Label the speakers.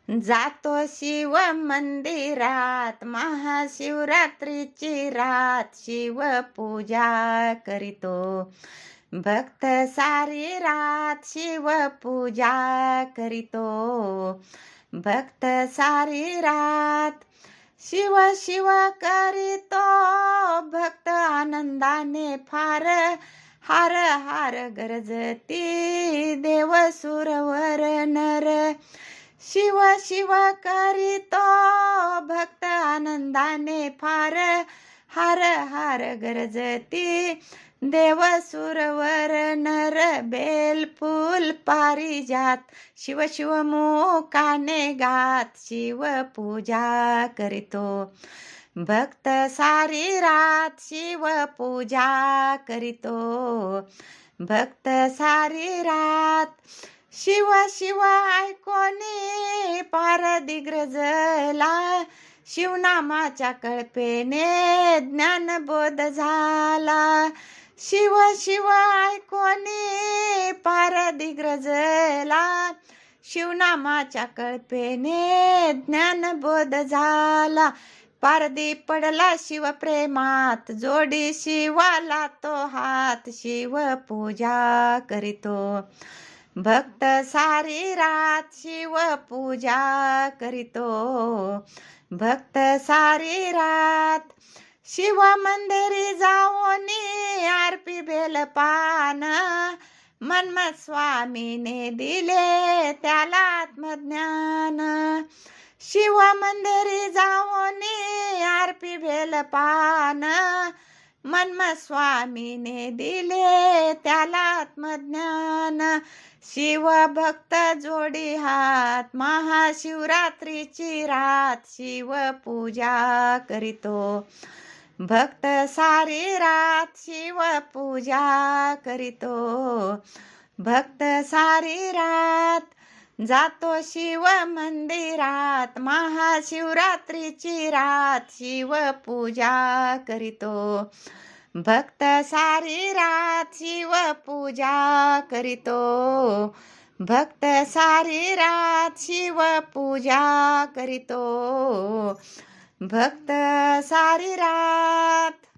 Speaker 1: जातो शिव मंदिरात महाशिवरात्रीची रात शिव पूजा करीतो भक्त सारी रात शिव पूजा करीतो भक्त सारी रात शिव शिव करीतो भक्त आनंदाने फार हार हार गरजती देव सुरवर नर शिव शिव करीतो भक्त आनंदाने फार हार हार गरजती देव सुरवर नर बेल फूल पारिजात शिव शिव मुखाने गात शिव पूजा करीतो भक्त सारी रात शिव पूजा करीतो भक्त सारी रात शिव शिव ऐकोनी पार दिग्रजला शिवनामाच्या कळपेने ज्ञानबोध झाला शिव शिव ऐकोनी पार दिग्रजला शिवनामाच्या कळपेने ज्ञानबोध झाला पारदी पडला शिव प्रेमात जोडी शिवाला तो हात शिव पूजा करीतो भक्त सारी रात शिव पूजा करीतो भक्त सारी रात शिव मंदिरी जाऊनी आरपी बेल पान मन्मथ स्वामीने दिले त्याला आत्मज्ञान शिव मंदिरी जाऊनी आरपी बेल पान मन्मथ स्वामीने दिले त्याला आत्मज्ञान शिव भक्त जोडी हात महाशिवरात्रीची रात शिव पूजा करीतो भक्त सारी रात शिव पूजा करीतो भक्त सारी रात जातो शिव मंदिरात महाशिवरात्रीची रात शिव पूजा करीतो भक्त सारी रात शिव पूजा करीतो भक्त सारी रात शिव पूजा करीतो भक्त सारी रात